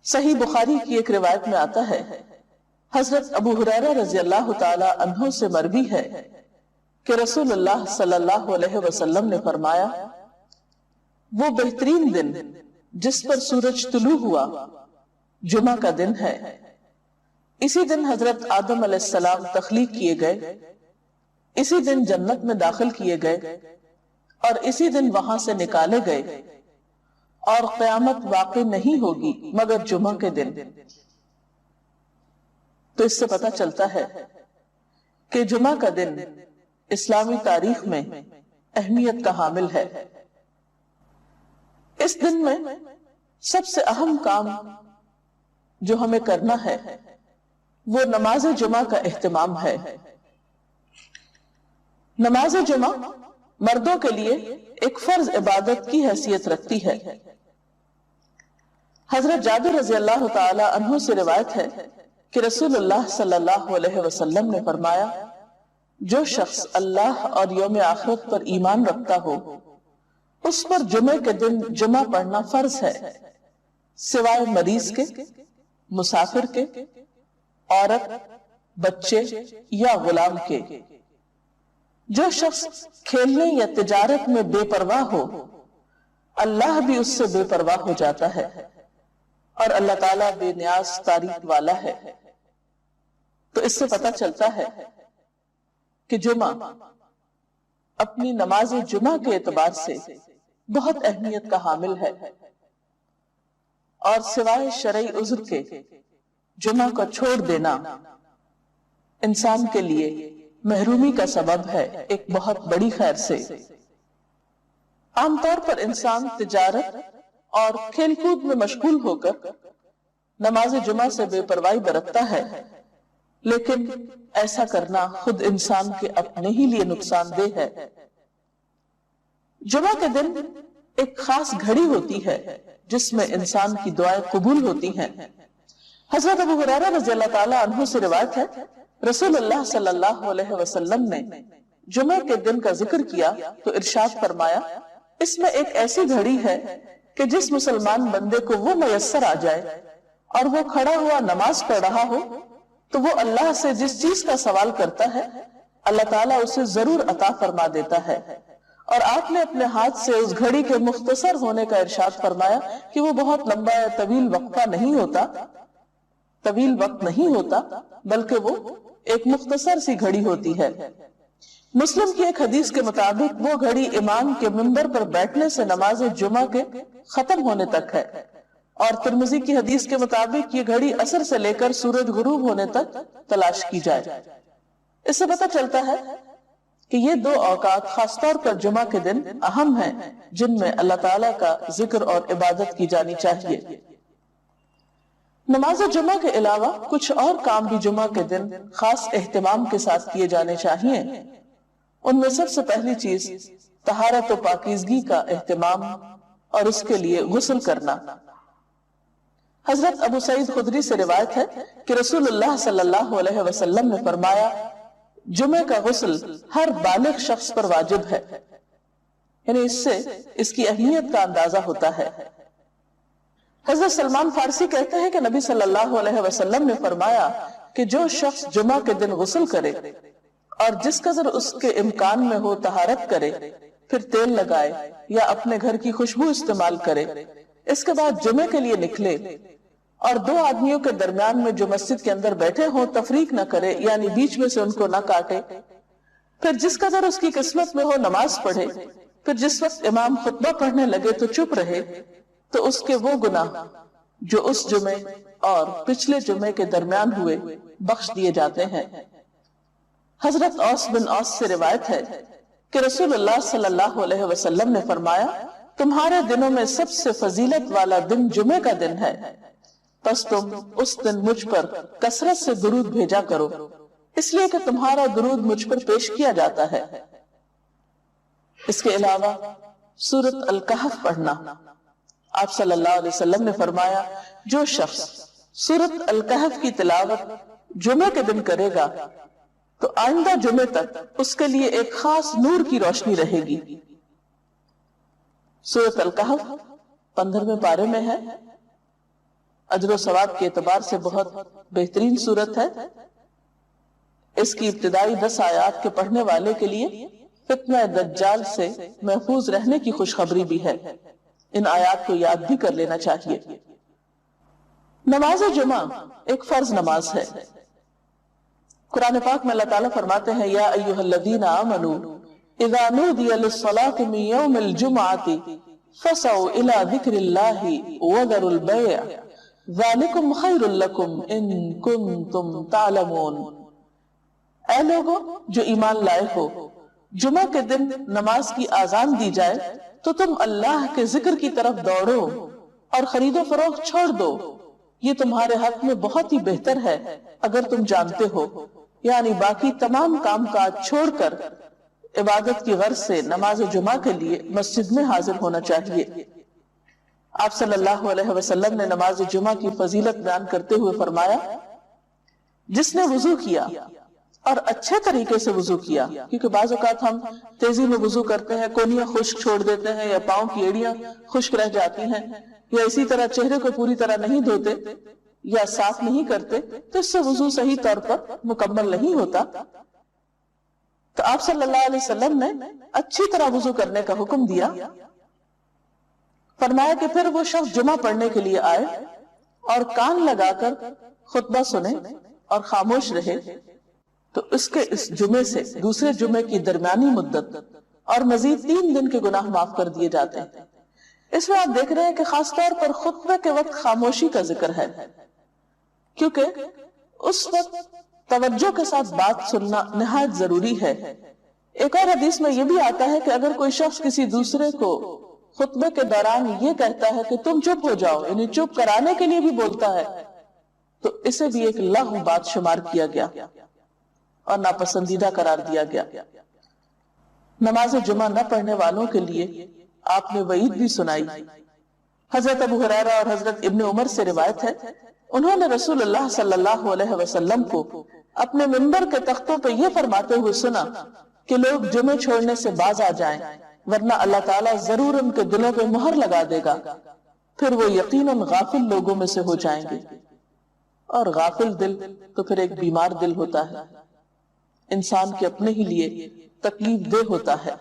صحیح بخاری کی ایک روایت میں آتا ہے، حضرت ابو ہریرہ رضی اللہ تعالی عنہ سے مروی ہے کہ رسول اللہ صلی اللہ علیہ وسلم نے فرمایا، وہ بہترین دن جس پر سورج طلوع ہوا جمعہ کا دن ہے۔ اسی دن حضرت آدم علیہ السلام تخلیق کیے گئے، اسی دن جنت میں داخل کیے گئے اور اسی دن وہاں سے نکالے گئے، اور قیامت واقع نہیں ہوگی مگر جمعہ کے دن۔ تو اس سے پتہ چلتا ہے کہ جمعہ کا دن اسلامی تاریخ میں اہمیت کا حامل ہے۔ اس دن میں سب سے اہم کام جو ہمیں کرنا ہے وہ نماز جمعہ کا اہتمام ہے۔ نماز جمعہ مردوں کے لیے ایک فرض عبادت کی حیثیت رکھتی ہے۔ حضرت جابر رضی اللہ تعالی عنہ سے روایت ہے کہ رسول اللہ صلی اللہ علیہ وسلم نے فرمایا، جو شخص اللہ اور یوم آخرت پر ایمان رکھتا ہو اس پر جمعے کے دن جمعہ پڑھنا فرض ہے، سوائے مریض کے، مسافر کے، عورت، بچے یا غلام کے۔ جو شخص کھیلنے یا تجارت میں بے پرواہ ہو اللہ بھی اس سے بے پرواہ ہو جاتا ہے، اور اللہ تعالیٰ بے نیاز تعریف والا ہے۔ تو اس سے پتہ چلتا ہے کہ جمعہ اپنی نماز جمعہ کے اعتبار سے بہت اہمیت کا حامل ہے، اور سوائے شرعی عذر کے جمعہ کو چھوڑ دینا انسان کے لیے محرومی کا سبب ہے، ایک بہت بڑی خیر سے۔ عام طور پر انسان تجارت اور کھیل کود میں مشغول ہو کر نماز جمعہ سے بے پرواہی برتتا ہے، لیکن ایسا کرنا خود انسان کے اپنے ہی لیے نقصان دہ ہے۔ جمعہ کے دن ایک خاص گھڑی ہوتی ہے جس میں انسان کی دعائیں قبول ہوتی ہیں۔ حضرت ابو ہریرہ رضی اللہ تعالی عنہ سے روایت ہے، رسول اللہ صلی اللہ علیہ وسلم نے جمعہ کے دن کا ذکر کیا تو ارشاد فرمایا، اس میں ایک ایسی گھڑی ہے کہ جس مسلمان بندے کو وہ میسر آ جائے اور وہ کھڑا ہوا نماز پڑھ رہا ہو تو وہ اللہ سے جس چیز کا سوال کرتا ہے اللہ تعالیٰ اسے ضرور عطا فرما دیتا ہے۔ اور آپ نے اپنے ہاتھ سے اس گھڑی کے مختصر ہونے کا ارشاد فرمایا کہ وہ بہت لمبا یا طویل وقت نہیں ہوتا بلکہ وہ ایک مختصر سی گھڑی ہوتی ہے۔ مسلم کی ایک حدیث کے مطابق وہ گھڑی امام کے منبر پر بیٹھنے سے نماز جمعہ کے ختم ہونے تک ہے، اور ترمذی کی حدیث کے مطابق یہ گھڑی عصر سے لے کر سورج غروب ہونے تک تلاش کی جائے۔ اس سے پتہ چلتا ہے کہ یہ دو اوقات خاص طور پر جمعہ کے دن اہم ہیں جن میں اللہ تعالیٰ کا ذکر اور عبادت کی جانی چاہیے۔ نماز جمعہ کے علاوہ کچھ اور کام بھی جمعہ کے دن خاص اہتمام کے ساتھ کیے جانے چاہیے۔ ان میں سب سے پہلی چیز طہارت و پاکیزگی کا اہتمام اور اس کے لیے غسل کرنا۔ حضرت ابو سعید خدری سے روایت ہے کہ رسول اللہ صلی اللہ علیہ وسلم نے فرمایا، جمعہ کا غسل ہر بالغ شخص پر واجب ہے، یعنی اس سے اس کی اہمیت کا اندازہ ہوتا ہے۔ حضرت سلمان فارسی کہتے ہیں کہ نبی صلی اللہ علیہ وسلم نے فرمایا کہ جو شخص جمعہ کے دن غسل کرے اور جس قدر اس کے امکان میں ہو طہارت کرے، پھر تیل لگائے یا اپنے گھر کی خوشبو استعمال کرے، اس کے بعد جمعے کے لیے نکلے اور دو آدمیوں کے درمیان میں جو مسجد کے اندر بیٹھے ہوں تفریق نہ کرے، یعنی بیچ میں سے ان کو نہ کاٹے، پھر جس قدر اس کی قسمت میں ہو نماز پڑھے، پھر جس وقت امام خطبہ پڑھنے لگے تو چپ رہے، تو اس کے وہ گناہ جو اس جمعے اور پچھلے جمعے کے درمیان ہوئے بخش دیے جاتے ہیں۔ حضرت اوس بن اوس سے روایت ہے کہ رسول اللہ صلی اللہ علیہ وسلم نے فرمایا، تمہارے دنوں میں سب سے فضیلت والا دن جمعے کا دن ہے، پس تم اس دن مجھ پر کثرت سے درود بھیجا کرو، اس لیے کہ تمہارا درود مجھ پر پیش کیا جاتا ہے۔ اس کے علاوہ سورۃ الکہف پڑھنا۔ آپ صلی اللہ علیہ وسلم نے فرمایا، جو شخص سورۃ الکہف کی تلاوت جمعے کے دن کرے گا تو آئندہ جمعے تک اس کے لیے ایک خاص نور کی روشنی رہے گی۔ سورۃ الکہف 15ویں پارے میں ہے، اجر و ثواب کے اعتبار سے بہت بہترین صورت ہے۔ اس کی ابتدائی 10 آیات کے پڑھنے والے کے لیے فتنہ دجال سے محفوظ رہنے کی خوشخبری بھی ہے۔ ان آیات کو یاد بھی کر لینا چاہیے۔ نماز جمعہ ایک فرض نماز ہے۔ قرآن پاک میں اللہ تعالیٰ فرماتے ہیں یا ایھا الذین آمنوا اذا نودی للصلاۃ من یوم الجمعۃ فسعوا الی ذکر اللہ وذروا البیع ذالکم خیر لکم ان کنتم تعلمون۔ اے لوگوں جو ایمان لائے ہو، جمعہ کے دن نماز کی آذان دی جائے تو تم اللہ کے ذکر کی طرف دوڑو اور خرید و فروخت چھوڑ دو، یہ تمہارے حق میں بہت ہی بہتر ہے اگر تم جانتے ہو۔ یعنی باقی تمام کام کاج چھوڑ کر عبادت کی غرض سے نماز جمعہ کے لیے مسجد میں حاضر ہونا چاہیے۔ آپ صلی اللہ علیہ وسلم نے نماز جمعہ کی فضیلت بیان کرتے ہوئے فرمایا، جس نے وضو کیا اور اچھے طریقے سے وضو کیا، کیونکہ بعض اوقات ہم تیزی میں وضو کرتے ہیں، کونیاں خشک چھوڑ دیتے ہیں یا پاؤں کی ایڑیاں خشک رہ جاتی ہیں، یا اسی طرح چہرے کو پوری طرح نہیں دھوتے یا صاف نہیں کرتے، تو اس سے وضو صحیح طور پر مکمل نہیں ہوتا۔ تو آپ صلی اللہ علیہ وسلم نے اچھی طرح وضو کرنے کا حکم دیا، فرمایا کہ پھر وہ شخص جمعہ پڑھنے کے لیے آئے اور کان لگا کر خطبہ سنے اور خاموش رہے تو اس کے اس جمعے سے دوسرے جمعے کی درمیانی مدت اور مزید 3 دن کے گناہ معاف کر دیے جاتے ہیں۔ اس میں آپ دیکھ رہے ہیں کہ خاص طور پر خطبے کے وقت خاموشی کا ذکر ہے، کیونکہ اس وقت توجہ کے ساتھ بات سننا نہایت ضروری ہے۔ ایک اور حدیث میں یہ بھی آتا ہے کہ اگر کوئی شخص کسی دوسرے کو خطبے کے دوران یہ کہتا ہے کہ تم چپ ہو جاؤ، یعنی چپ کرانے کے لیے بھی بولتا ہے، تو اسے بھی ایک لغو بات شمار کیا گیا اور ناپسندیدہ قرار دیا گیا۔ نماز جمعہ نہ پڑھنے والوں کے لیے آپ نے وعید بھی سنائی۔ حضرت ابو ہریرہ اور حضرت ابن عمر سے روایت ہے، انہوں نے رسول اللہ صلی اللہ علیہ وسلم کو اپنے منبر کے تختوں پہ یہ فرماتے ہوئے سنا کہ لوگ جمعے چھوڑنے سے باز آ جائیں، ورنہ اللہ تعالیٰ ضرور ان کے دلوں پہ مہر لگا دے گا، پھر وہ یقیناً غافل لوگوں میں سے ہو جائیں گے۔ اور غافل دل تو پھر ایک بیمار دل ہوتا ہے، انسان کے اپنے ہی لیے تکلیف دہ ہوتا ہے۔